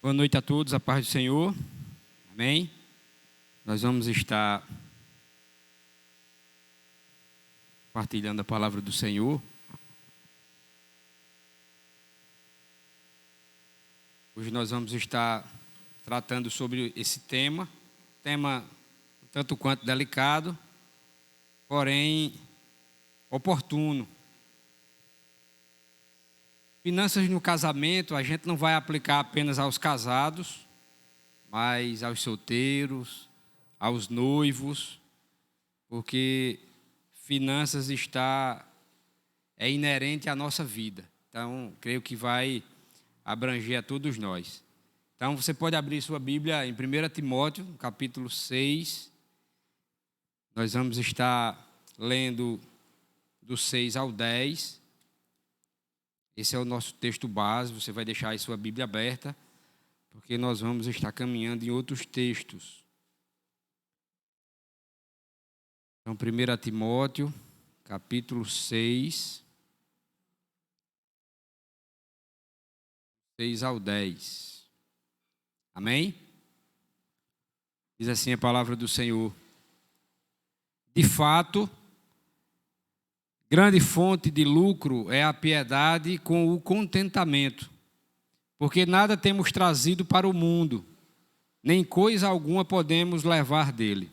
Boa noite a todos, a paz do Senhor. Amém? Nós vamos estar compartilhando a palavra do Senhor. Hoje nós vamos estar tratando sobre esse tema tanto quanto delicado, porém oportuno. Finanças no casamento, a gente não vai aplicar apenas aos casados, mas aos solteiros, aos noivos, porque finanças é inerente à nossa vida. Então, creio que vai abranger a todos nós. Então, você pode abrir sua Bíblia em 1 Timóteo, capítulo 6. Nós vamos estar lendo do 6 ao 10. Esse é o nosso texto base, você vai deixar aí sua Bíblia aberta, porque nós vamos estar caminhando em outros textos. Então, 1 Timóteo, capítulo 6, 6 ao 10. Amém? Diz assim a palavra do Senhor. De fato, grande fonte de lucro é a piedade com o contentamento, porque nada temos trazido para o mundo, nem coisa alguma podemos levar dele.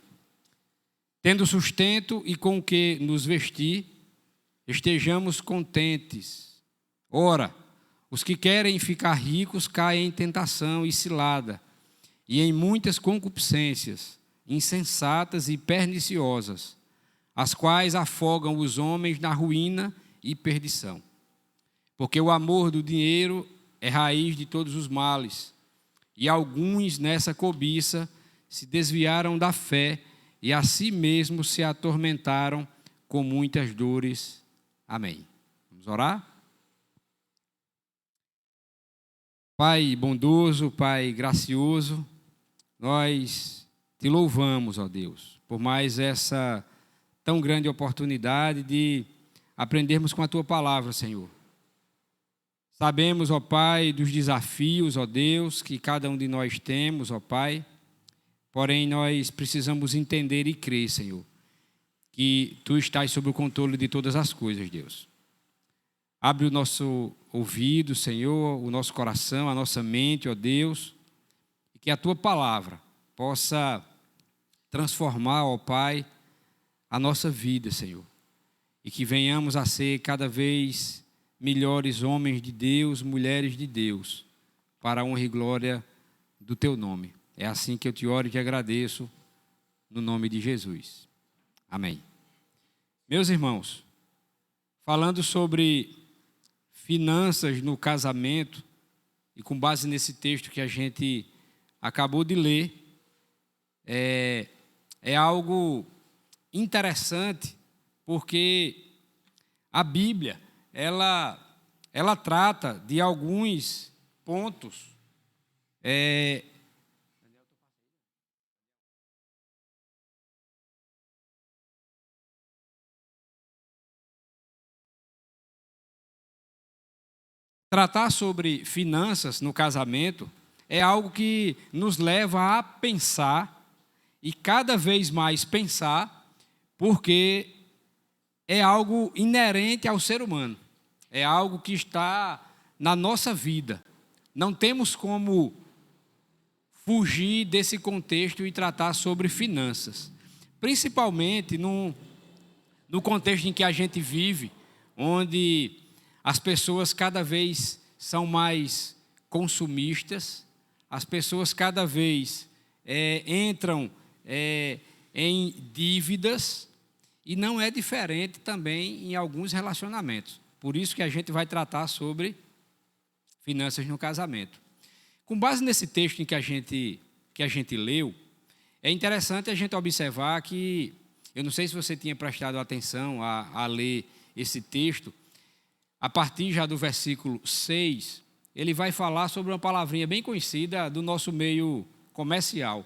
Tendo sustento e com o que nos vestir, estejamos contentes. Ora, os que querem ficar ricos caem em tentação e cilada, e em muitas concupiscências, insensatas e perniciosas, as quais afogam os homens na ruína e perdição. Porque o amor do dinheiro é raiz de todos os males, e alguns nessa cobiça se desviaram da fé e a si mesmos se atormentaram com muitas dores. Amém. Vamos orar? Pai bondoso, Pai gracioso, nós te louvamos, ó Deus, por mais essa tão grande oportunidade de aprendermos com a Tua palavra, Senhor. Sabemos, ó Pai, dos desafios, ó Deus, que cada um de nós temos, ó Pai, porém nós precisamos entender e crer, Senhor, que Tu estás sob o controle de todas as coisas, Deus. Abre o nosso ouvido, Senhor, o nosso coração, a nossa mente, ó Deus, e que a Tua palavra possa transformar, ó Pai, a nossa vida, Senhor, e que venhamos a ser cada vez melhores homens de Deus, mulheres de Deus, para a honra e glória do Teu nome. É assim que eu te oro e te agradeço, no nome de Jesus. Amém. Meus irmãos, falando sobre finanças no casamento, e com base nesse texto que a gente acabou de ler, é algo interessante, porque a Bíblia, ela trata de alguns pontos tratar sobre finanças no casamento é algo que nos leva a pensar e cada vez mais pensar, porque é algo inerente ao ser humano, é algo que está na nossa vida. Não temos como fugir desse contexto e tratar sobre finanças, principalmente no contexto em que a gente vive, onde as pessoas cada vez são mais consumistas, as pessoas cada vez entram em dívidas, e não é diferente também em alguns relacionamentos. Por isso que a gente vai tratar sobre finanças no casamento. Com base nesse texto em que a gente leu, é interessante a gente observar que, eu não sei se você tinha prestado atenção a ler esse texto, a partir já do versículo 6, ele vai falar sobre uma palavrinha bem conhecida do nosso meio comercial,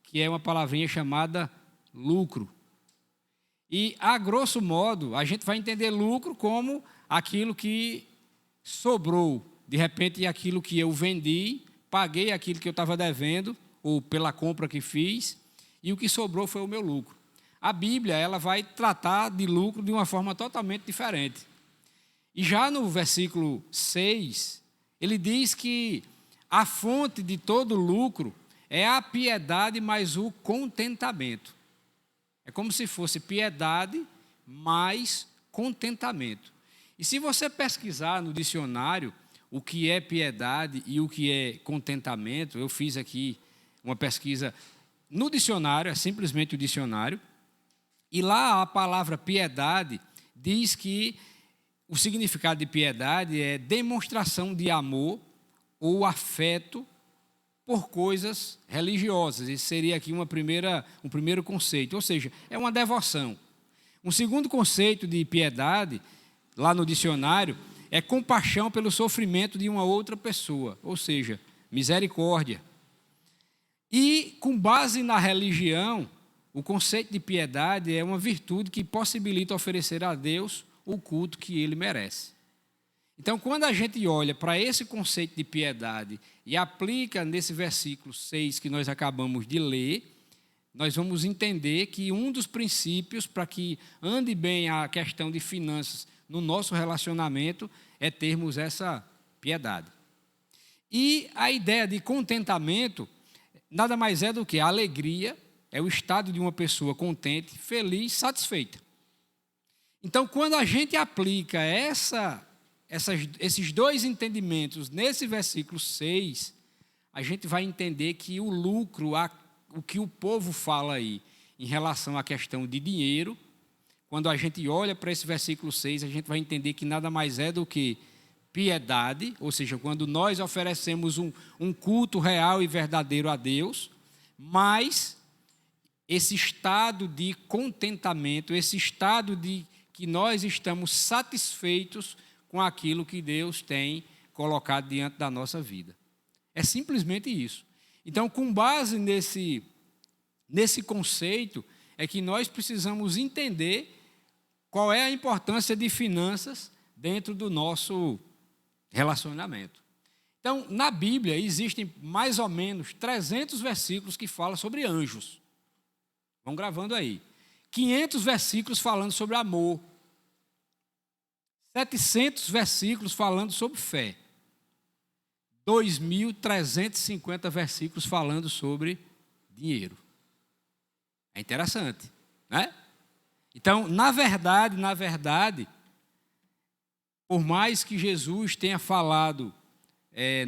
que é uma palavrinha chamada lucro. E, a grosso modo, a gente vai entender lucro como aquilo que sobrou, de repente, aquilo que eu vendi paguei aquilo que eu estava devendo, ou pela compra que fiz, e o que sobrou foi o meu lucro. A Bíblia, ela vai tratar de lucro de uma forma totalmente diferente. E já no versículo 6, ele diz que a fonte de todo lucro é a piedade mais o contentamento. É como se fosse piedade mais contentamento. E se você pesquisar no dicionário o que é piedade e o que é contentamento, eu fiz aqui uma pesquisa no dicionário, é simplesmente o dicionário, e lá a palavra piedade diz que o significado de piedade é demonstração de amor ou afeto por coisas religiosas. Esse seria aqui um primeiro conceito, ou seja, é uma devoção. Um segundo conceito de piedade, lá no dicionário, é compaixão pelo sofrimento de uma outra pessoa, ou seja, misericórdia. E, com base na religião, o conceito de piedade é uma virtude que possibilita oferecer a Deus o culto que ele merece. Então, quando a gente olha para esse conceito de piedade e aplica nesse versículo 6 que nós acabamos de ler, nós vamos entender que um dos princípios para que ande bem a questão de finanças no nosso relacionamento é termos essa piedade. E a ideia de contentamento nada mais é do que a alegria, é o estado de uma pessoa contente, feliz, satisfeita. Então, quando a gente aplica esses dois entendimentos nesse versículo 6, a gente vai entender que o lucro, o que o povo fala aí em relação à questão de dinheiro, quando a gente olha para esse versículo 6, a gente vai entender que nada mais é do que piedade, ou seja, quando nós oferecemos um culto real e verdadeiro a Deus, mas esse estado de contentamento, esse estado de que nós estamos satisfeitos com aquilo que Deus tem colocado diante da nossa vida. É simplesmente isso. Então, com base nesse conceito, é que nós precisamos entender qual é a importância de finanças dentro do nosso relacionamento. Então, na Bíblia, existem mais ou menos 300 versículos que falam sobre anjos. Vão gravando aí. 500 versículos falando sobre amor. 700 versículos falando sobre fé. 2.350 versículos falando sobre dinheiro. É interessante, né? Então, na verdade, por mais que Jesus tenha falado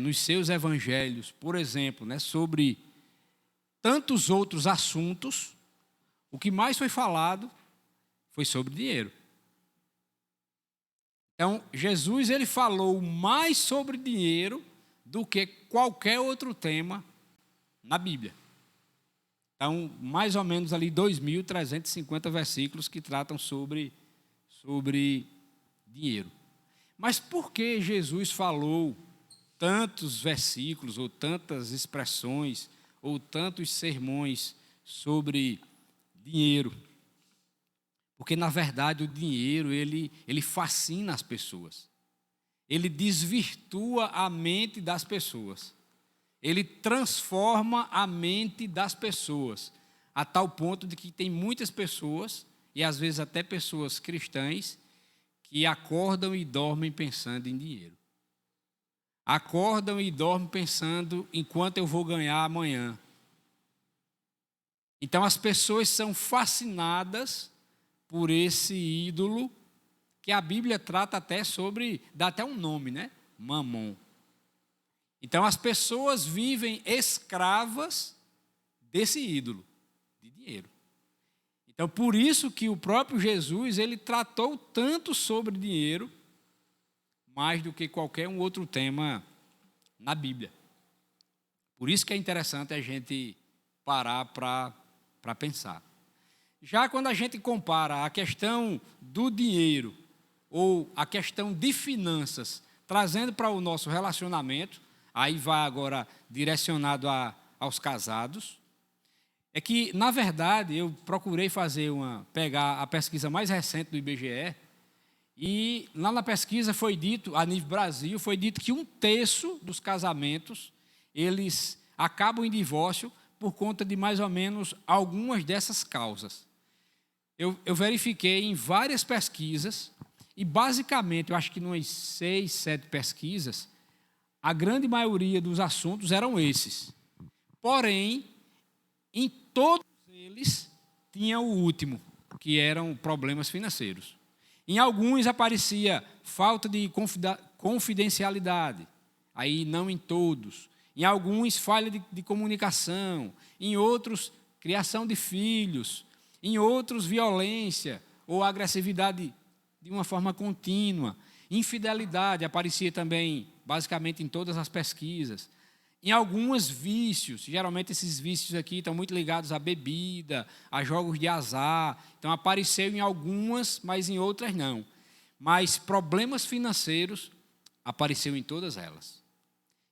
nos seus evangelhos, por exemplo, né, sobre tantos outros assuntos, o que mais foi falado foi sobre dinheiro. Então, Jesus ele falou mais sobre dinheiro do que qualquer outro tema na Bíblia. Então, mais ou menos ali 2.350 versículos que tratam sobre dinheiro. Mas por que Jesus falou tantos versículos, ou tantas expressões, ou tantos sermões sobre dinheiro? Porque, na verdade, o dinheiro, ele fascina as pessoas. Ele desvirtua a mente das pessoas. Ele transforma a mente das pessoas, a tal ponto de que tem muitas pessoas, e às vezes até pessoas cristãs, que acordam e dormem pensando em dinheiro. Acordam e dormem pensando em quanto eu vou ganhar amanhã. Então as pessoas são fascinadas por esse ídolo, que a Bíblia trata até sobre, dá até um nome, né? Mamon. Então as pessoas vivem escravas desse ídolo, de dinheiro. Então por isso que o próprio Jesus, ele tratou tanto sobre dinheiro, mais do que qualquer um outro tema na Bíblia. Por isso que é interessante a gente parar para pensar. Já quando a gente compara a questão do dinheiro ou a questão de finanças, trazendo para o nosso relacionamento, aí vai agora direcionado aos casados, é que, na verdade, eu procurei pegar a pesquisa mais recente do IBGE, e lá na pesquisa foi dito, a nível Brasil, foi dito que 1/3 dos casamentos, eles acabam em divórcio por conta de mais ou menos algumas dessas causas. Eu verifiquei em várias pesquisas, e basicamente, eu acho que umas 6, 7 pesquisas, a grande maioria dos assuntos eram esses. Porém, em todos eles, tinha o último, que eram problemas financeiros. Em alguns aparecia falta de confidencialidade, aí não em todos. Em alguns, falha de comunicação. Em outros, criação de filhos. Em outros, violência ou agressividade de uma forma contínua. Infidelidade aparecia também, basicamente, em todas as pesquisas. Em alguns vícios, geralmente esses vícios aqui estão muito ligados à bebida, a jogos de azar. Então, apareceu em algumas, mas em outras não. Mas problemas financeiros apareceu em todas elas.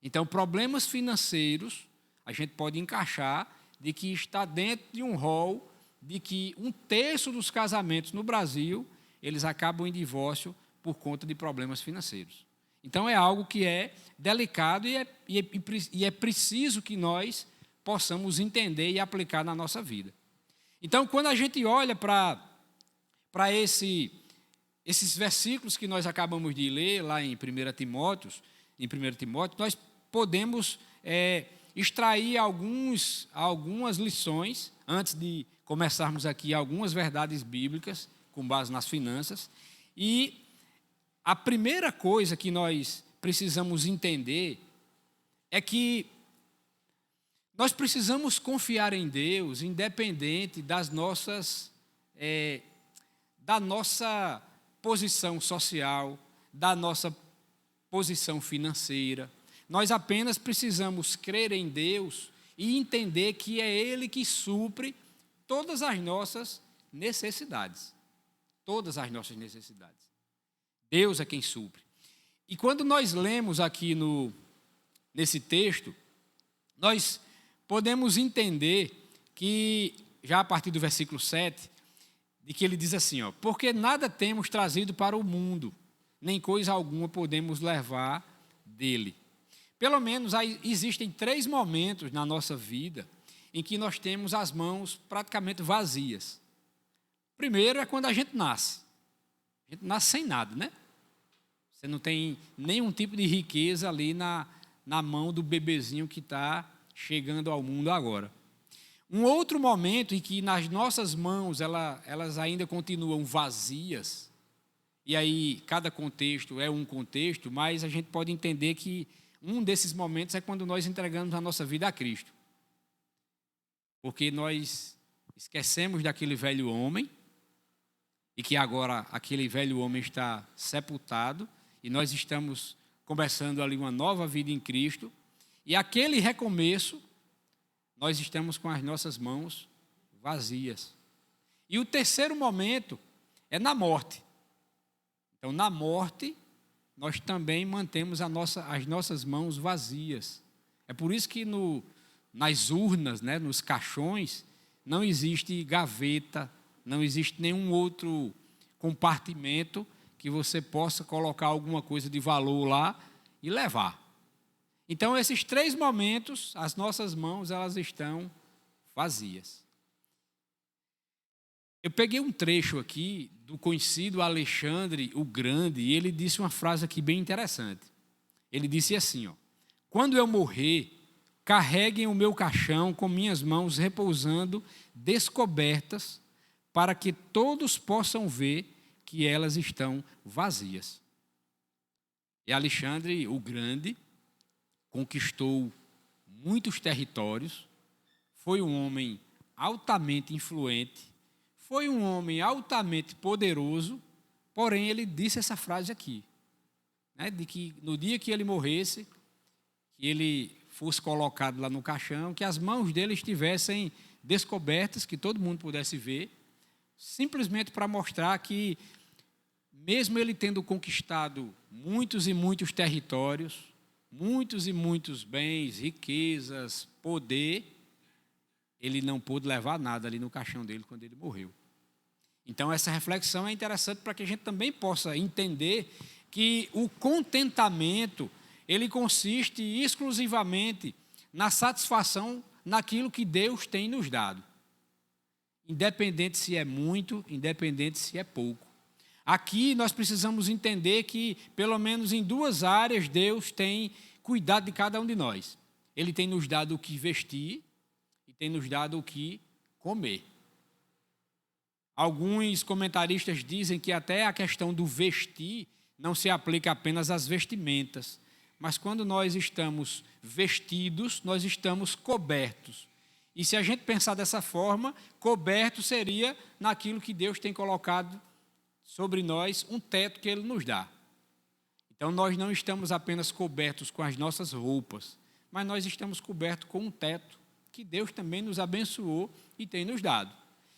Então, problemas financeiros, a gente pode encaixar de que está dentro de um rol de que 1/3 dos casamentos no Brasil, eles acabam em divórcio por conta de problemas financeiros. Então, é algo que é delicado e é preciso que nós possamos entender e aplicar na nossa vida. Então, quando a gente olha para esses versículos que nós acabamos de ler lá em 1 Timóteo, nós podemos extrair algumas lições, antes de começarmos aqui, algumas verdades bíblicas, com base nas finanças. E a primeira coisa que nós precisamos entender é que nós precisamos confiar em Deus, independente da nossa posição social, da nossa posição financeira. Nós apenas precisamos crer em Deus e entender que é Ele que supre todas as nossas necessidades. Todas as nossas necessidades. Deus é quem supre. E quando nós lemos aqui nesse texto, nós podemos entender que, já a partir do versículo 7, de que ele diz assim, porque nada temos trazido para o mundo, nem coisa alguma podemos levar dele. Pelo menos existem 3 momentos na nossa vida em que nós temos as mãos praticamente vazias. Primeiro é quando a gente nasce. A gente nasce sem nada, né? Você não tem nenhum tipo de riqueza ali na mão do bebezinho que está chegando ao mundo agora. Um outro momento em que nas nossas mãos elas ainda continuam vazias, e aí cada contexto é um contexto, mas a gente pode entender que um desses momentos é quando nós entregamos a nossa vida a Cristo. Porque nós esquecemos daquele velho homem, e que agora aquele velho homem está sepultado, e nós estamos começando ali uma nova vida em Cristo, e aquele recomeço, nós estamos com as nossas mãos vazias. E o terceiro momento é na morte. Então, na morte, nós também mantemos as nossas mãos vazias. É por isso que nas urnas, né, nos caixões, não existe gaveta, não existe nenhum outro compartimento que você possa colocar alguma coisa de valor lá e levar. Então, esses 3 momentos, as nossas mãos elas estão vazias. Eu peguei um trecho aqui do conhecido Alexandre o Grande, e ele disse uma frase aqui bem interessante. Ele disse assim, quando eu morrer, carreguem o meu caixão com minhas mãos repousando descobertas, para que todos possam ver que elas estão vazias. E Alexandre o Grande conquistou muitos territórios, foi um homem altamente influente, foi um homem altamente poderoso, porém ele disse essa frase aqui, né, de que no dia que ele morresse, que ele fosse colocado lá no caixão, que as mãos dele estivessem descobertas, que todo mundo pudesse ver, simplesmente para mostrar que, mesmo ele tendo conquistado muitos e muitos territórios, muitos e muitos bens, riquezas, poder, ele não pôde levar nada ali no caixão dele quando ele morreu. Então, essa reflexão é interessante para que a gente também possa entender que o contentamento, ele consiste exclusivamente na satisfação naquilo que Deus tem nos dado. Independente se é muito, independente se é pouco. Aqui nós precisamos entender que, pelo menos em duas áreas, Deus tem cuidado de cada um de nós. Ele tem nos dado o que vestir e tem nos dado o que comer. Alguns comentaristas dizem que até a questão do vestir não se aplica apenas às vestimentas, mas quando nós estamos vestidos, nós estamos cobertos. E se a gente pensar dessa forma, coberto seria naquilo que Deus tem colocado sobre nós, um teto que Ele nos dá. Então nós não estamos apenas cobertos com as nossas roupas, mas nós estamos cobertos com um teto que Deus também nos abençoou e tem nos dado.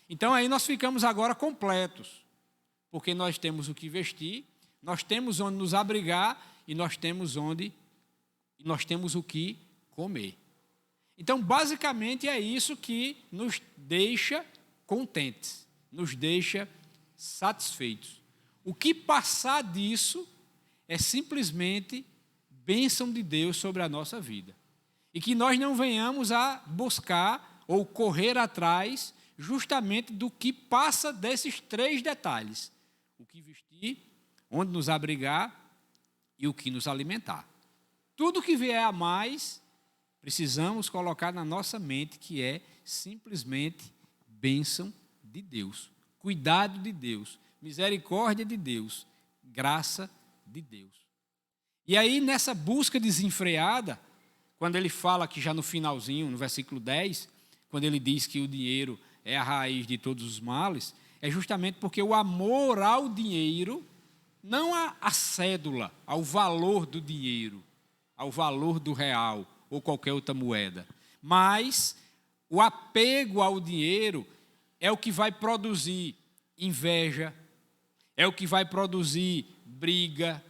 Então aí nós ficamos agora completos, porque nós temos o que vestir, nós temos onde nos abrigar e nós temos o que comer. Então, basicamente, é isso que nos deixa contentes, nos deixa satisfeitos. O que passar disso é simplesmente bênção de Deus sobre a nossa vida. E que nós não venhamos a buscar ou correr atrás justamente do que passa desses três detalhes: o que vestir, onde nos abrigar e o que nos alimentar. Tudo que vier a mais, precisamos colocar na nossa mente que é simplesmente bênção de Deus, cuidado de Deus, misericórdia de Deus, graça de Deus. E aí, nessa busca desenfreada, quando ele fala que já no finalzinho, no versículo 10, quando ele diz que o dinheiro é a raiz de todos os males, é justamente porque o amor ao dinheiro, não à cédula, ao valor do dinheiro, ao valor do real ou qualquer outra moeda, mas o apego ao dinheiro é o que vai produzir inveja, é o que vai produzir briga,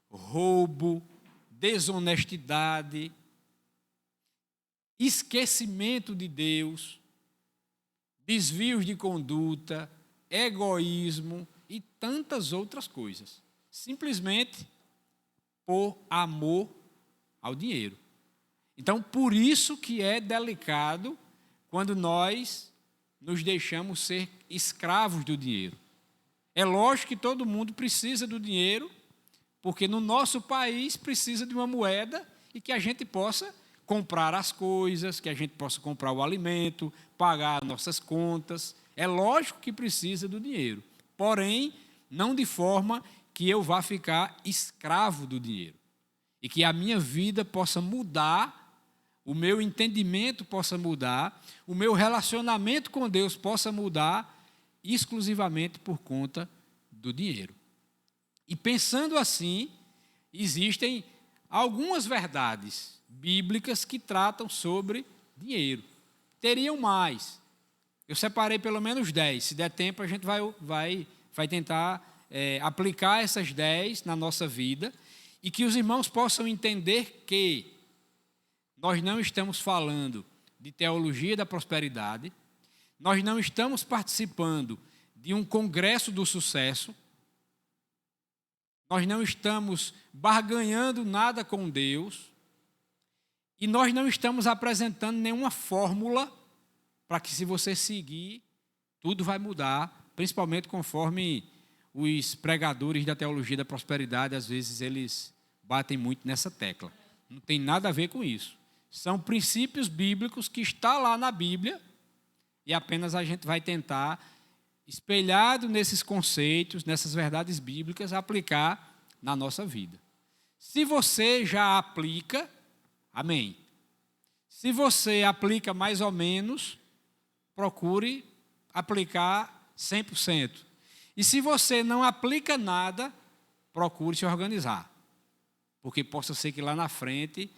roubo, desonestidade, esquecimento de Deus, desvios de conduta, egoísmo e tantas outras coisas, simplesmente por amor ao dinheiro. Então, por isso que é delicado quando nós nos deixamos ser escravos do dinheiro. É lógico que todo mundo precisa do dinheiro, porque no nosso país precisa de uma moeda e que a gente possa comprar as coisas, que a gente possa comprar o alimento, pagar nossas contas. É lógico que precisa do dinheiro, porém, não de forma que eu vá ficar escravo do dinheiro e que a minha vida possa mudar, o meu entendimento possa mudar, o meu relacionamento com Deus possa mudar exclusivamente por conta do dinheiro. E pensando assim, existem algumas verdades bíblicas que tratam sobre dinheiro. Teriam mais. Eu separei pelo menos 10. Se der tempo, a gente vai tentar aplicar essas 10 na nossa vida e que os irmãos possam entender que nós não estamos falando de teologia da prosperidade, nós não estamos participando de um congresso do sucesso, nós não estamos barganhando nada com Deus e nós não estamos apresentando nenhuma fórmula para que, se você seguir, tudo vai mudar, principalmente conforme os pregadores da teologia da prosperidade, às vezes eles batem muito nessa tecla. Não tem nada a ver com isso. São princípios bíblicos que estão lá na Bíblia e apenas a gente vai tentar, espelhado nesses conceitos, nessas verdades bíblicas, aplicar na nossa vida. Se você já aplica, amém. Se você aplica mais ou menos, procure aplicar 100%. E se você não aplica nada, procure se organizar, porque possa ser que lá na frente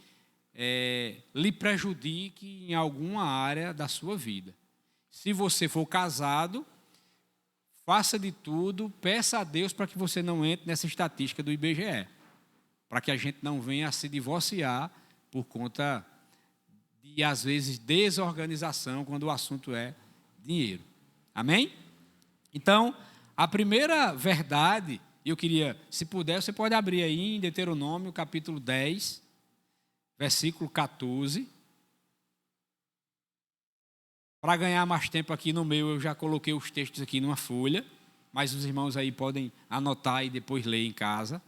lhe prejudique em alguma área da sua vida. Se você for casado, faça de tudo, peça a Deus para que você não entre nessa estatística do IBGE, para que a gente não venha a se divorciar por conta de, às vezes, desorganização quando o assunto é dinheiro. Amém? Então, a primeira verdade, eu queria, se puder, você pode abrir aí em Deuteronômio, capítulo 10, versículo 14. Para ganhar mais tempo aqui no meu, eu já coloquei os textos aqui numa folha, mas os irmãos aí podem anotar e depois ler em casa.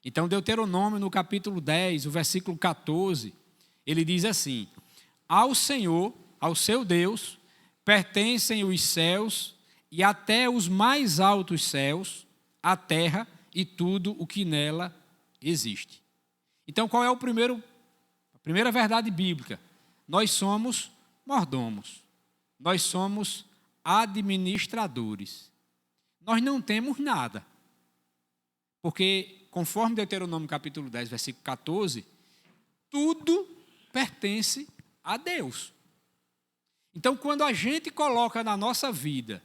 Então, Deuteronômio, no capítulo 10, o versículo 14, ele diz assim: ao Senhor, ao seu Deus, pertencem os céus e até os mais altos céus, a terra e tudo o que nela existe. Então, qual é a primeira verdade bíblica? Nós somos mordomos. Nós somos administradores. Nós não temos nada. Porque, conforme Deuteronômio capítulo 10, versículo 14, tudo pertence a Deus. Então, quando a gente coloca na nossa vida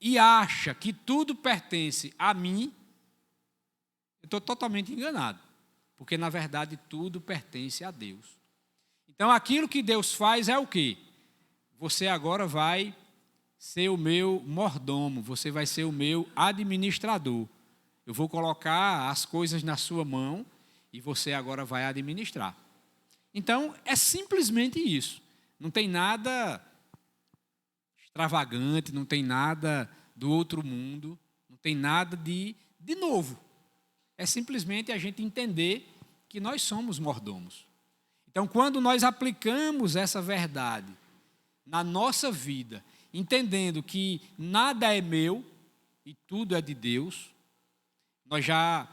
e acha que tudo pertence a mim, eu estou totalmente enganado. Porque, na verdade, tudo pertence a Deus. Então, aquilo que Deus faz é o quê? Você agora vai ser o meu mordomo, você vai ser o meu administrador. Eu vou colocar as coisas na sua mão e você agora vai administrar. Então, é simplesmente isso. Não tem nada extravagante, não tem nada do outro mundo, não tem nada de novo. É simplesmente a gente entender que nós somos mordomos. Então, quando nós aplicamos essa verdade na nossa vida, entendendo que nada é meu e tudo é de Deus, nós já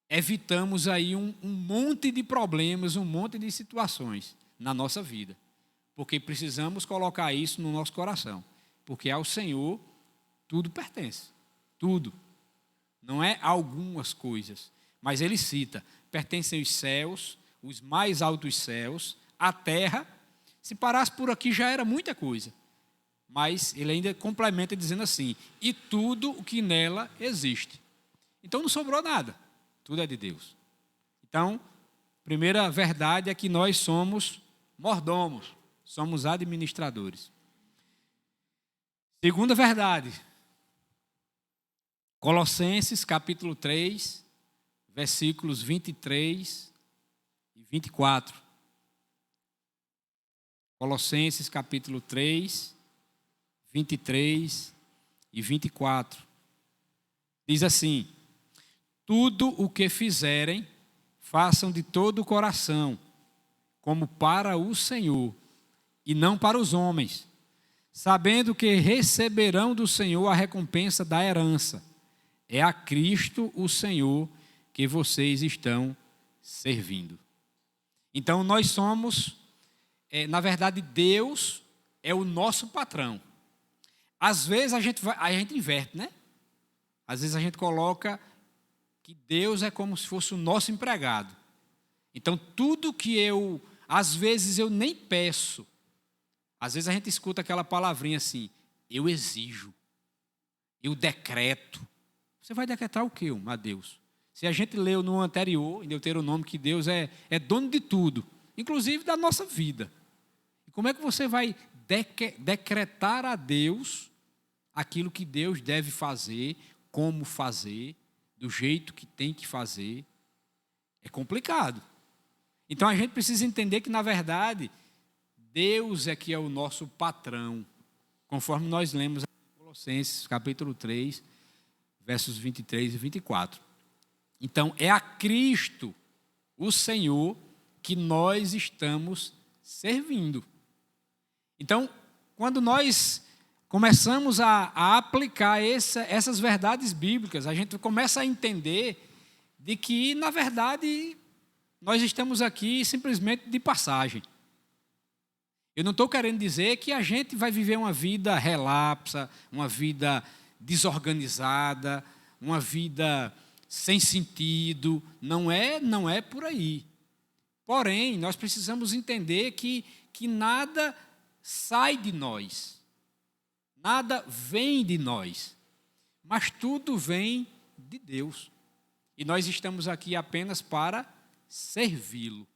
evitamos aí um monte de problemas, um monte de situações na nossa vida. Porque precisamos colocar isso no nosso coração. Porque ao Senhor tudo pertence. Tudo. Não é algumas coisas. Mas ele cita, pertencem os céus, os mais altos céus, a terra. Se parasse por aqui já era muita coisa. Mas ele ainda complementa dizendo assim, e tudo o que nela existe. Então não sobrou nada. Tudo é de Deus. Então, primeira verdade é que nós somos mordomos, somos administradores. Segunda verdade, Colossenses capítulo 3, versículos 23 e 24. Colossenses capítulo 3, 23 e 24. Diz assim: tudo o que fizerem, façam de todo o coração, como para o Senhor, e não para os homens, sabendo que receberão do Senhor a recompensa da herança. É a Cristo o Senhor que vocês estão servindo. Então nós somos, na verdade, Deus é o nosso patrão. Às vezes a gente inverte, né? Às vezes a gente coloca que Deus é como se fosse o nosso empregado. Então tudo que às vezes eu nem peço. Às vezes a gente escuta aquela palavrinha assim, eu exijo, eu decreto. Você vai decretar o quê, a Deus? Se a gente leu no anterior, em Deuteronômio, que Deus é dono de tudo, inclusive da nossa vida. E como é que você vai decretar a Deus aquilo que Deus deve fazer, como fazer, do jeito que tem que fazer? É complicado. Então a gente precisa entender que, na verdade, Deus é que é o nosso patrão, conforme nós lemos em Colossenses capítulo 3, versos 23 e 24. Então, é a Cristo, o Senhor, que nós estamos servindo. Então, quando nós começamos a aplicar essas verdades bíblicas, a gente começa a entender de que, na verdade, nós estamos aqui simplesmente de passagem. Eu não estou querendo dizer que a gente vai viver uma vida relapsa, uma vida desorganizada, uma vida sem sentido. Não é por aí. Porém, nós precisamos entender que nada sai de nós, nada vem de nós, mas tudo vem de Deus. E nós estamos aqui apenas para servi-lo,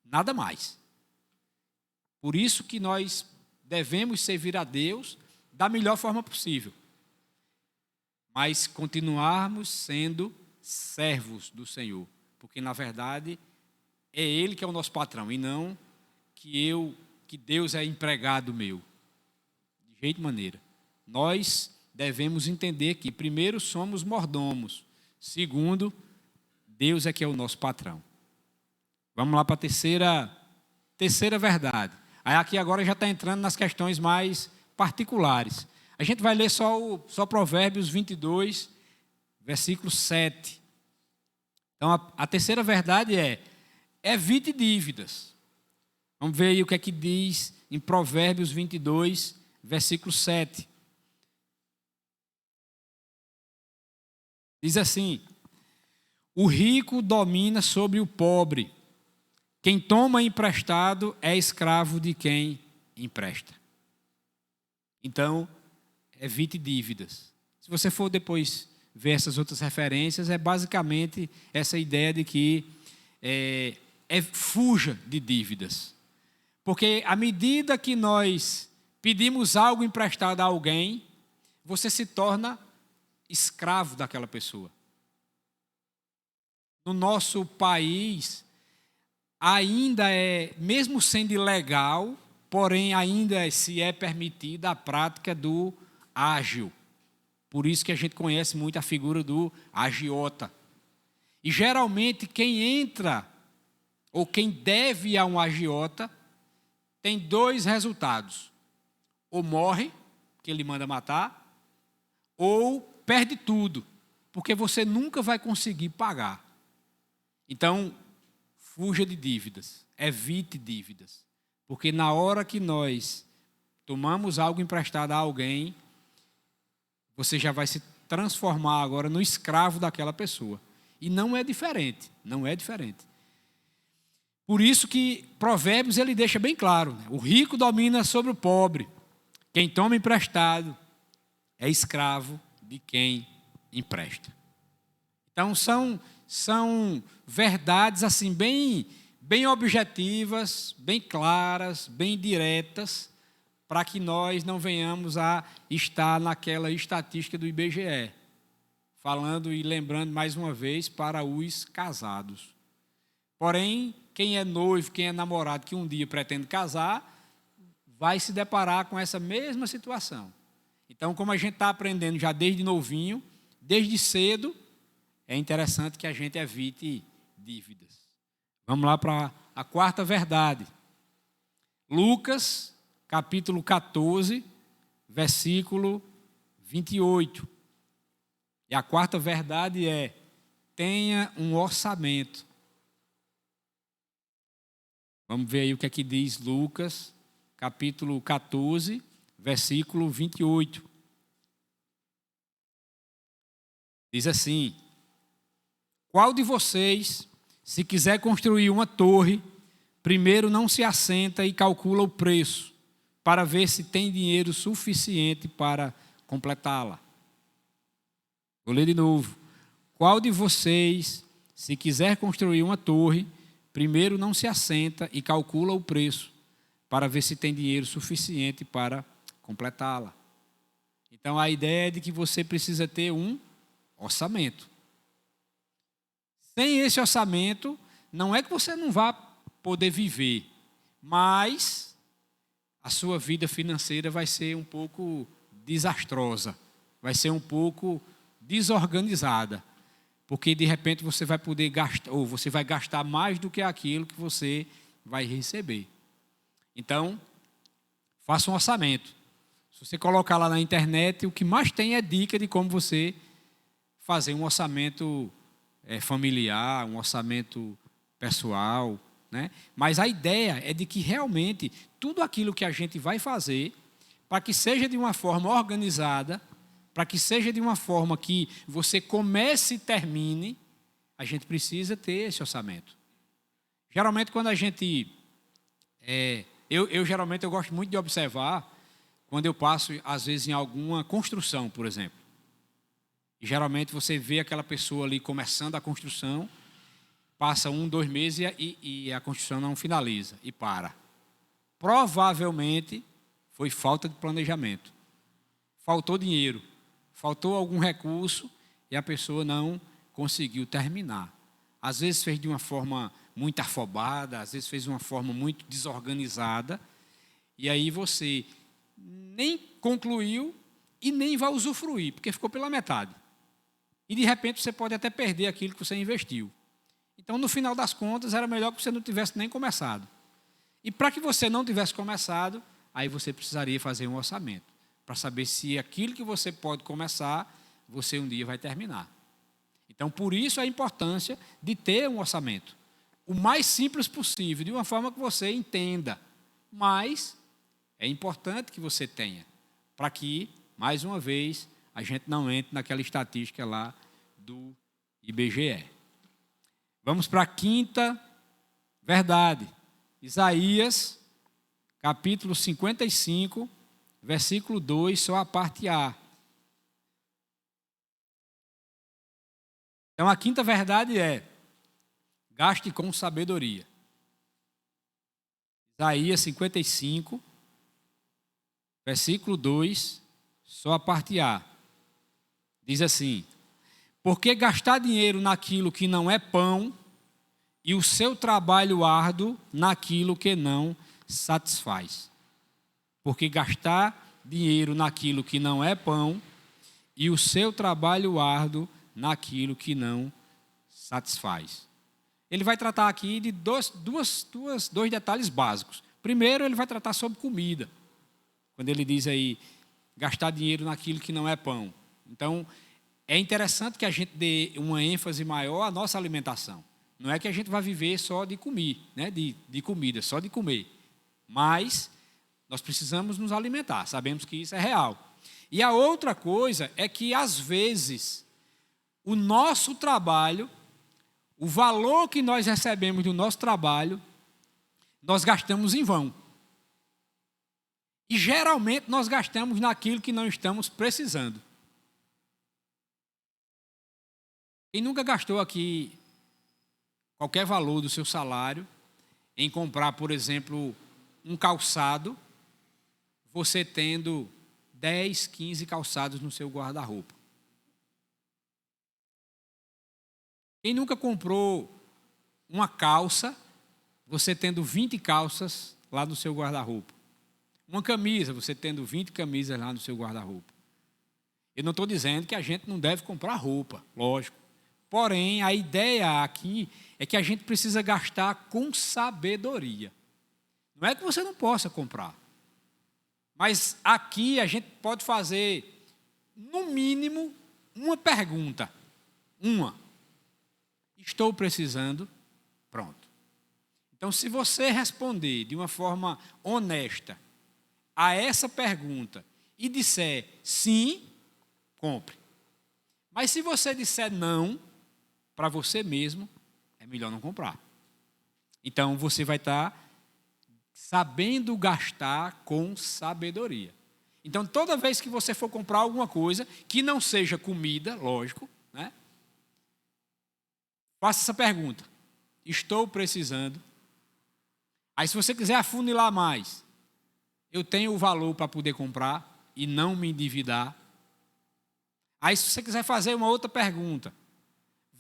nada mais. Por isso que nós devemos servir a Deus da melhor forma possível, mas continuarmos sendo servos do Senhor, porque na verdade é Ele que é o nosso patrão e não que eu que Deus é empregado meu. De jeito maneira. Nós devemos entender que, primeiro, somos mordomos. Segundo, Deus é que é o nosso patrão. Vamos lá para a terceira verdade. Aí aqui agora já está entrando nas questões mais particulares. A gente vai ler só Provérbios 22, versículo 7. Então, a terceira verdade é: evite dívidas. Vamos ver aí o que é que diz em Provérbios 22, versículo 7. Diz assim: o rico domina sobre o pobre. Quem toma emprestado é escravo de quem empresta. Então, evite dívidas. Se você for depois ver essas outras referências, é basicamente essa ideia de que fuja de dívidas. Porque à medida que nós pedimos algo emprestado a alguém, você se torna escravo daquela pessoa. No nosso país, ainda mesmo sendo ilegal, porém ainda se é permitida a prática do ágio. Por isso que a gente conhece muito a figura do agiota. E geralmente quem entra, ou quem deve a um agiota, tem dois resultados. Ou morre, que ele manda matar, ou perde tudo, porque você nunca vai conseguir pagar. Então, fuja de dívidas, evite dívidas, porque na hora que nós tomamos algo emprestado a alguém, você já vai se transformar agora no escravo daquela pessoa. E não é diferente, não é diferente. Por isso que Provérbios ele deixa bem claro, né? O rico domina sobre o pobre. Quem toma emprestado é escravo de quem empresta. Então são verdades assim bem objetivas, bem claras, bem diretas, para que nós não venhamos a estar naquela estatística do IBGE, falando e lembrando mais uma vez para os casados. Porém, quem é noivo, quem é namorado, que um dia pretende casar, vai se deparar com essa mesma situação. Então, como a gente está aprendendo já desde novinho, desde cedo, é interessante que a gente evite dívidas. Vamos lá para a quarta verdade. Lucas, capítulo 14, versículo 28. E a quarta verdade é: tenha um orçamento. Vamos ver aí o que é que diz Lucas, capítulo 14, versículo 28. Diz assim: qual de vocês, se quiser construir uma torre, primeiro não se assenta e calcula o preço, para ver se tem dinheiro suficiente para completá-la? Vou ler de novo. Qual de vocês, se quiser construir uma torre, primeiro não se assenta e calcula o preço, para ver se tem dinheiro suficiente para completá-la? Então, a ideia é de que você precisa ter um orçamento. Sem esse orçamento, não é que você não vá poder viver, mas a sua vida financeira vai ser um pouco desastrosa, vai ser um pouco desorganizada, porque de repente você vai poder gastar, ou você vai gastar mais do que aquilo que você vai receber. Então, faça um orçamento. Se você colocar lá na internet, o que mais tem é dica de como você fazer um orçamento familiar, um orçamento pessoal, né? Mas a ideia é de que realmente tudo aquilo que a gente vai fazer, para que seja de uma forma organizada, para que seja de uma forma que você comece e termine, a gente precisa ter esse orçamento. Geralmente quando a gente... geralmente eu gosto muito de observar quando eu passo, às vezes, em alguma construção, por exemplo. E geralmente você vê aquela pessoa ali começando a construção, passa 1, 2 meses e a construção não finaliza e para. Provavelmente foi falta de planejamento. Faltou dinheiro, faltou algum recurso e a pessoa não conseguiu terminar. Às vezes fez de uma forma muito afobada, às vezes fez de uma forma muito desorganizada, E aí você nem concluiu e nem vai usufruir, porque ficou pela metade. E de repente você pode até perder aquilo que você investiu. Então, no final das contas, era melhor que você não tivesse nem começado. E para que você não tivesse começado, aí você precisaria fazer um orçamento, para saber se aquilo que você pode começar, você um dia vai terminar. Então, por isso a importância de ter um orçamento. O mais simples possível, de uma forma que você entenda. Mas é importante que você tenha, para que, mais uma vez, a gente não entre naquela estatística lá do IBGE. Vamos para a quinta verdade. Isaías, capítulo 55, versículo 2, só a parte A. Então, a quinta verdade é: gaste com sabedoria. Isaías 55, versículo 2, só a parte A. Diz assim: porque gastar dinheiro naquilo que não é pão e o seu trabalho árduo naquilo que não satisfaz. Porque gastar dinheiro naquilo que não é pão e o seu trabalho árduo naquilo que não satisfaz. Ele vai tratar aqui de dois detalhes básicos. Primeiro, ele vai tratar sobre comida. Quando ele diz aí, gastar dinheiro naquilo que não é pão. Então, é interessante que a gente dê uma ênfase maior à nossa alimentação. Não é que a gente vai viver só de comer, né? de comida, só de comer. Mas nós precisamos nos alimentar, sabemos que isso é real. E a outra coisa é que, às vezes, o nosso trabalho, o valor que nós recebemos do nosso trabalho, nós gastamos em vão. E, geralmente, nós gastamos naquilo que não estamos precisando. Quem nunca gastou aqui qualquer valor do seu salário em comprar, por exemplo, um calçado, você tendo 10, 15 calçados no seu guarda-roupa? Quem nunca comprou uma calça, você tendo 20 calças lá no seu guarda-roupa? Uma camisa, você tendo 20 camisas lá no seu guarda-roupa? Eu não estou dizendo que a gente não deve comprar roupa, lógico. Porém, a ideia aqui é que a gente precisa gastar com sabedoria. Não é que você não possa comprar. Mas aqui a gente pode fazer, no mínimo, uma pergunta. Estou precisando? Pronto. Então, se você responder de uma forma honesta a essa pergunta e disser sim, compre. Mas se você disser não, para você mesmo, é melhor não comprar. Então, você vai estar sabendo gastar com sabedoria. Então, toda vez que você for comprar alguma coisa, que não seja comida, lógico, né? Faça essa pergunta: estou precisando? Aí, se você quiser afunilar mais, eu tenho o valor para poder comprar e não me endividar. Aí, se você quiser fazer uma outra pergunta,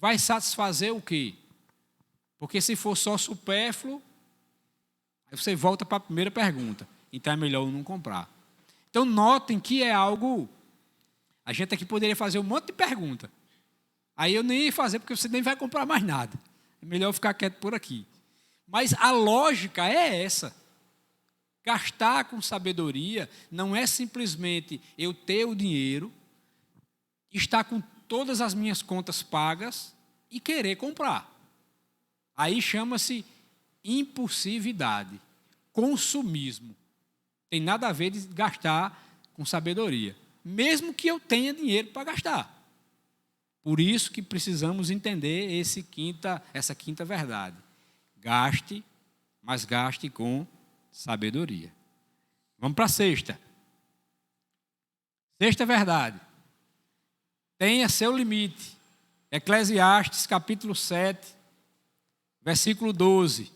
vai satisfazer o quê? Porque se for só supérfluo, aí você volta para a primeira pergunta. Então é melhor não comprar. Então notem que é algo... A gente aqui poderia fazer um monte de pergunta. Aí eu nem ia fazer porque você nem vai comprar mais nada. É melhor ficar quieto por aqui. Mas a lógica é essa. Gastar com sabedoria não é simplesmente eu ter o dinheiro, estar com todas as minhas contas pagas e querer comprar. Aí chama-se impulsividade, consumismo. Tem nada a ver de gastar com sabedoria, mesmo que eu tenha dinheiro para gastar. Por isso que precisamos entender essa quinta verdade. Gaste, mas gaste com sabedoria. Vamos para a sexta. Sexta verdade. Tenha seu limite. Eclesiastes, capítulo 7, versículo 12.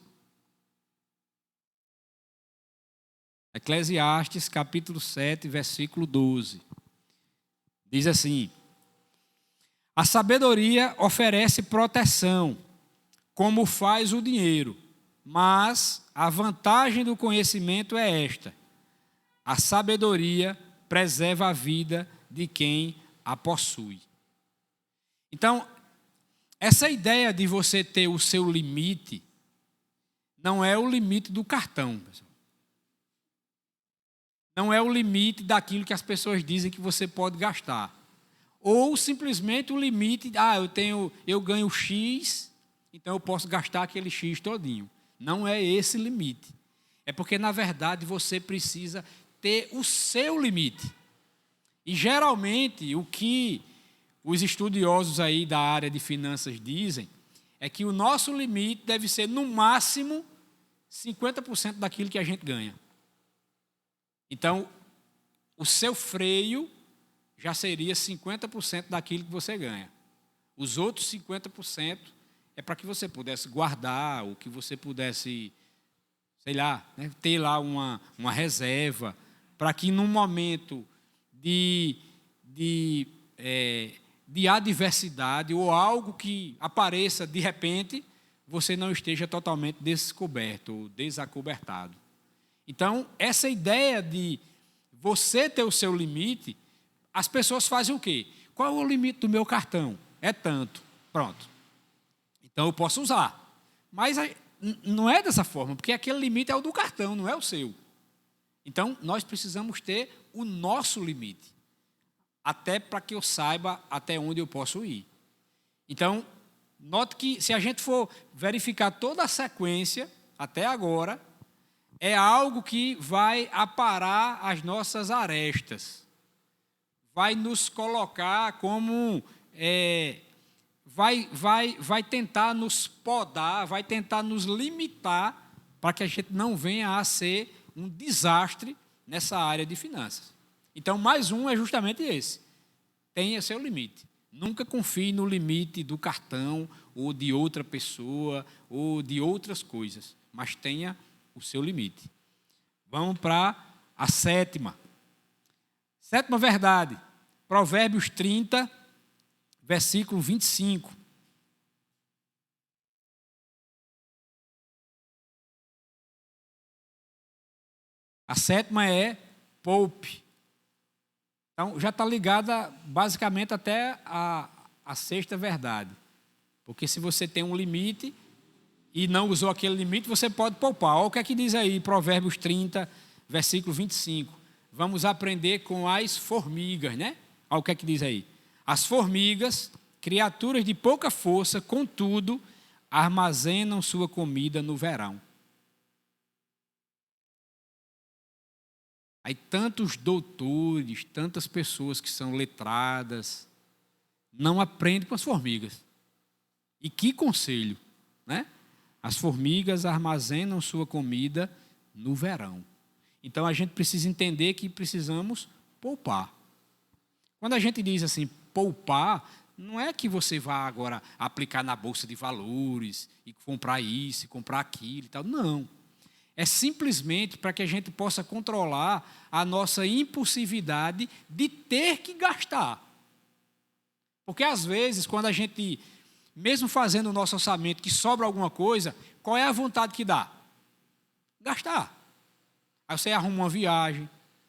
Eclesiastes, capítulo 7, versículo 12. Diz assim: a sabedoria oferece proteção, como faz o dinheiro, mas a vantagem do conhecimento é esta: A sabedoria preserva a vida de quem a possui. Então, essa ideia de você ter o seu limite não é o limite do cartão, pessoal. Não é o limite daquilo que as pessoas dizem que você pode gastar. Ou simplesmente o limite, eu ganho X, então eu posso gastar aquele X todinho. Não é esse limite. É porque, na verdade, você precisa ter o seu limite. E, geralmente, o que os estudiosos aí da área de finanças dizem é que o nosso limite deve ser, no máximo, 50% daquilo que a gente ganha. Então, o seu freio já seria 50% daquilo que você ganha. Os outros 50% é para que você pudesse guardar, ou que você pudesse, sei lá, né, ter lá uma reserva, para que num momento de adversidade ou algo que apareça de repente, você não esteja totalmente descoberto ou desacobertado. Então, essa ideia de você ter o seu limite, as pessoas fazem o quê? Qual é o limite do meu cartão? É tanto. Pronto. Então, eu posso usar. Mas não é dessa forma, porque aquele limite é o do cartão, não é o seu. Então, nós precisamos ter o nosso limite, até para que eu saiba até onde eu posso ir. Então, note que se a gente for verificar toda a sequência, até agora, é algo que vai aparar as nossas arestas, vai nos colocar como, vai tentar nos podar, vai tentar nos limitar para que a gente não venha a ser um desastre nessa área de finanças. Então, mais um é justamente esse. Tenha seu limite. Nunca confie no limite do cartão ou de outra pessoa ou de outras coisas, mas tenha o seu limite. Vamos para a sétima. Sétima verdade. Provérbios 30, versículo 25. A sétima é poupe. Então, já está ligada basicamente até a sexta verdade. Porque se você tem um limite e não usou aquele limite, você pode poupar. Olha o que é que diz aí, Provérbios 30, versículo 25. Vamos aprender com as formigas, né? Olha o que é que diz aí. As formigas, criaturas de pouca força, contudo, armazenam sua comida no verão. Aí tantos doutores, tantas pessoas que são letradas, não aprendem com as formigas. E que conselho, né? As formigas armazenam sua comida no verão. Então a gente precisa entender que precisamos poupar. Quando a gente diz assim, poupar, não é que você vá agora aplicar na bolsa de valores e comprar isso, e comprar aquilo e tal. Não. É simplesmente para que a gente possa controlar a nossa impulsividade de ter que gastar. Porque às vezes, quando a gente, mesmo fazendo o nosso orçamento, que sobra alguma coisa, qual é a vontade que dá? Gastar. Aí você arruma uma viagem,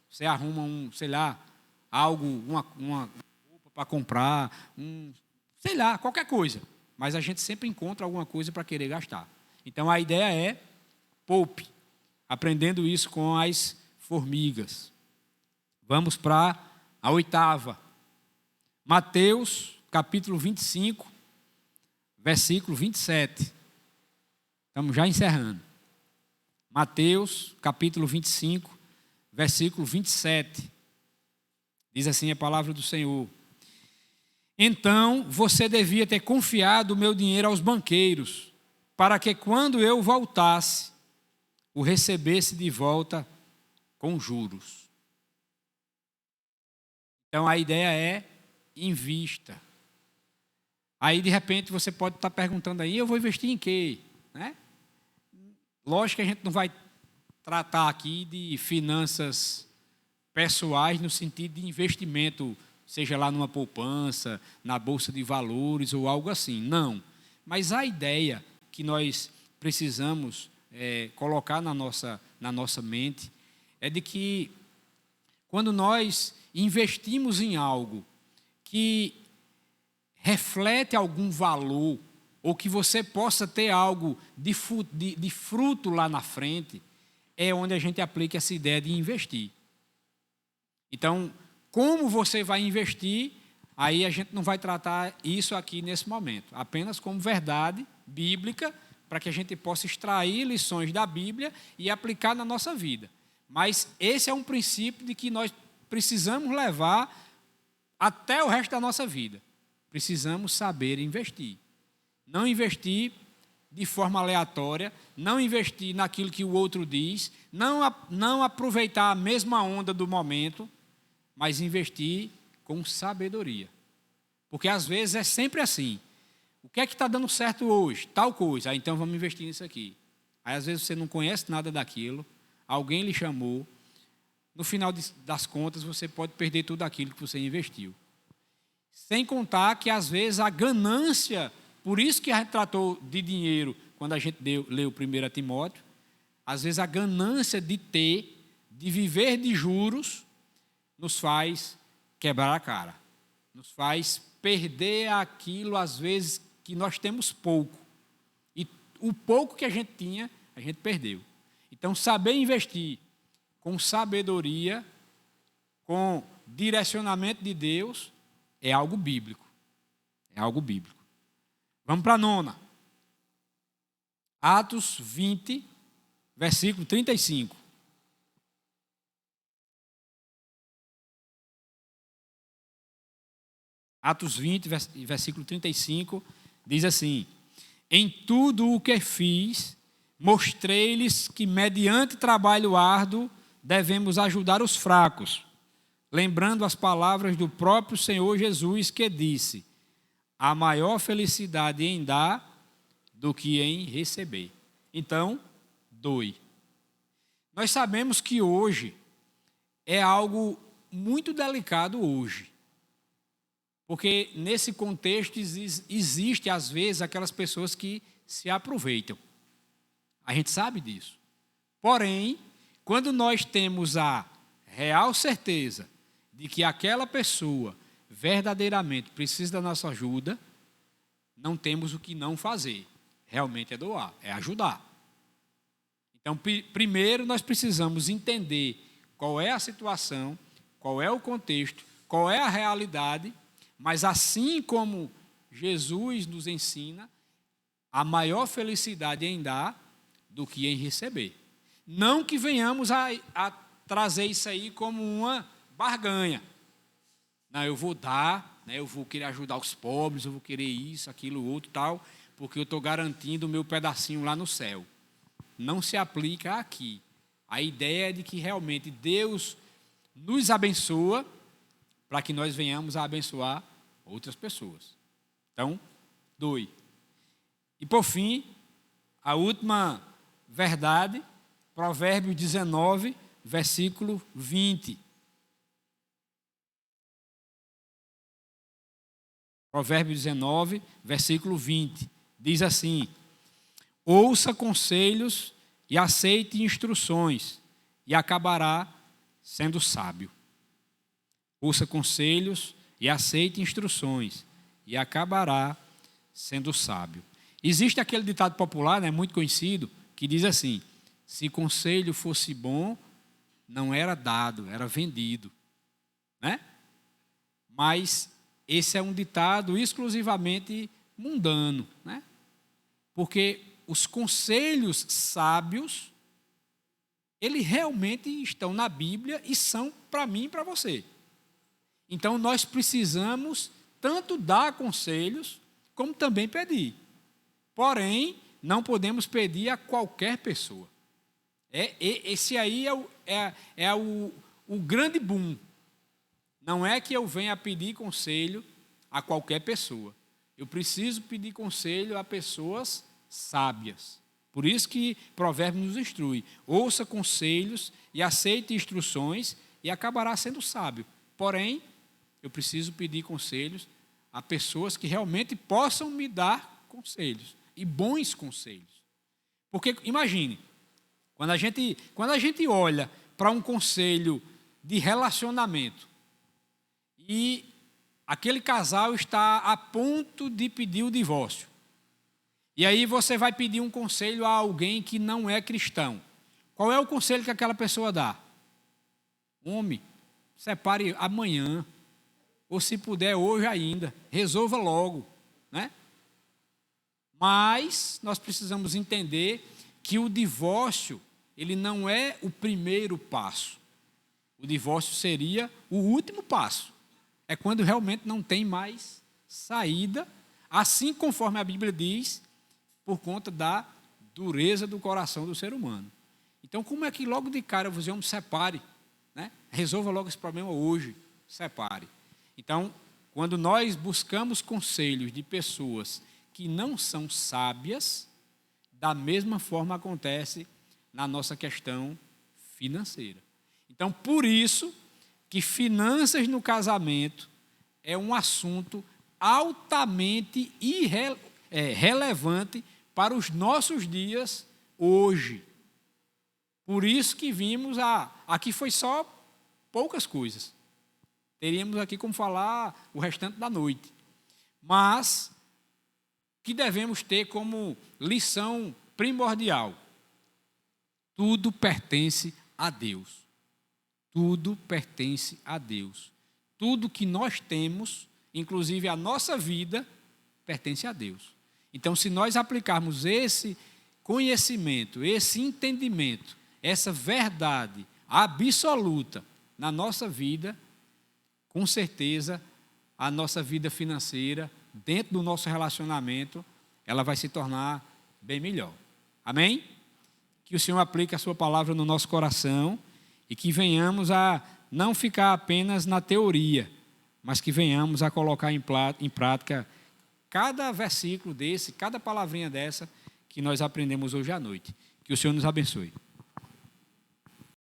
você arruma algo, uma roupa para comprar, sei lá, qualquer coisa. Mas a gente sempre encontra alguma coisa para querer gastar. Então a ideia é poupe, aprendendo isso com as formigas. Vamos para a oitava. Mateus, capítulo 25, versículo 27. Estamos já encerrando. Mateus, capítulo 25, versículo 27. Diz assim a palavra do Senhor. Então, você devia ter confiado o meu dinheiro aos banqueiros, para que quando eu voltasse, o recebesse de volta com juros. Então, a ideia é invista. Aí, de repente, você pode estar perguntando aí, eu vou investir em quê? Né? Lógico que a gente não vai tratar aqui de finanças pessoais no sentido de investimento, seja lá numa poupança, na bolsa de valores ou algo assim. Não. Mas a ideia que nós precisamos colocar na nossa mente é de que quando nós investimos em algo que reflete algum valor, ou que você possa ter algo de fruto lá na frente, é onde a gente aplica essa ideia de investir. Então, como você vai investir, aí a gente não vai tratar isso aqui nesse momento, apenas como verdade bíblica, para que a gente possa extrair lições da Bíblia e aplicar na nossa vida. Mas esse é um princípio de que nós precisamos levar até o resto da nossa vida. Precisamos saber investir. Não investir de forma aleatória, não investir naquilo que o outro diz, não aproveitar a mesma onda do momento, mas investir com sabedoria. Porque às vezes é sempre assim. O que é que está dando certo hoje? Tal coisa. Aí, então vamos investir nisso aqui. Aí às vezes você não conhece nada daquilo, alguém lhe chamou, no final das contas você pode perder tudo aquilo que você investiu. Sem contar que às vezes a ganância, por isso que a gente tratou de dinheiro quando a gente leu 1 Timóteo, às vezes a ganância de ter, de viver de juros, nos faz quebrar a cara, nos faz perder aquilo, às vezes, que nós temos pouco. E o pouco que a gente tinha, a gente perdeu. Então, saber investir com sabedoria, com direcionamento de Deus, é algo bíblico. É algo bíblico. Vamos para a 9. Atos 20, versículo 35. Atos 20, versículo 35, diz assim: em tudo o que fiz, mostrei-lhes que, mediante trabalho árduo, devemos ajudar os fracos, lembrando as palavras do próprio Senhor Jesus, que disse: há maior felicidade em dar do que em receber. Então, doe. Nós sabemos que hoje é algo muito delicado hoje. Porque nesse contexto existe, às vezes, aquelas pessoas que se aproveitam. A gente sabe disso. Porém, quando nós temos a real certeza de que aquela pessoa verdadeiramente precisa da nossa ajuda, não temos o que não fazer. Realmente é doar, é ajudar. Então, primeiro nós precisamos entender qual é a situação, qual é o contexto, qual é a realidade. Mas assim como Jesus nos ensina, a maior felicidade é em dar do que em receber. Não que venhamos a trazer isso aí como uma barganha. Não, eu vou dar, né, eu vou querer ajudar os pobres, eu vou querer isso, aquilo, outro, tal, porque eu estou garantindo o meu pedacinho lá no céu. Não se aplica aqui. A ideia é de que realmente Deus nos abençoa para que nós venhamos a abençoar outras pessoas. Então, doe. E por fim, a última verdade, Provérbios 19, versículo 20. Provérbios 19, versículo 20. Diz assim: ouça conselhos e aceite instruções, e acabará sendo sábio. Ouça conselhos e aceite instruções, e acabará sendo sábio. Existe aquele ditado popular, né, muito conhecido, que diz assim: se conselho fosse bom, não era dado, era vendido. Né? Mas esse é um ditado exclusivamente mundano, né? Porque os conselhos sábios, eles realmente estão na Bíblia e são para mim e para você. Então, nós precisamos tanto dar conselhos, como também pedir. Porém, não podemos pedir a qualquer pessoa. Esse aí é o grande boom. Não é que eu venha pedir conselho a qualquer pessoa. Eu preciso pedir conselho a pessoas sábias. Por isso que Provérbios nos instrui: ouça conselhos e aceite instruções, e acabará sendo sábio. Porém, eu preciso pedir conselhos a pessoas que realmente possam me dar conselhos, e bons conselhos. Porque, imagine, quando a gente olha para um conselho de relacionamento e aquele casal está a ponto de pedir o divórcio. E aí você vai pedir um conselho a alguém que não é cristão. Qual é o conselho que aquela pessoa dá? Homem, separe amanhã, ou se puder hoje ainda, resolva logo, né? Mas nós precisamos entender que o divórcio, ele não é o primeiro passo. O divórcio seria o último passo. É quando realmente não tem mais saída, assim conforme a Bíblia diz, por conta da dureza do coração do ser humano. Então, como é que logo de cara você me separe, né? Resolva logo esse problema hoje, separe. Então, quando nós buscamos conselhos de pessoas que não são sábias, da mesma forma acontece na nossa questão financeira. Então, por isso que finanças no casamento é um assunto altamente relevante para os nossos dias hoje. Por isso que vimos, aqui foi só poucas coisas. Teríamos aqui como falar o restante da noite. Mas, que devemos ter como lição primordial? Tudo pertence a Deus. Tudo pertence a Deus. Tudo que nós temos, inclusive a nossa vida, pertence a Deus. Então, se nós aplicarmos esse conhecimento, esse entendimento, essa verdade absoluta na nossa vida, com certeza a nossa vida financeira, dentro do nosso relacionamento, ela vai se tornar bem melhor. Amém? Que o Senhor aplique a sua palavra no nosso coração e que venhamos a não ficar apenas na teoria, mas que venhamos a colocar em prática cada versículo desse, cada palavrinha dessa que nós aprendemos hoje à noite. Que o Senhor nos abençoe.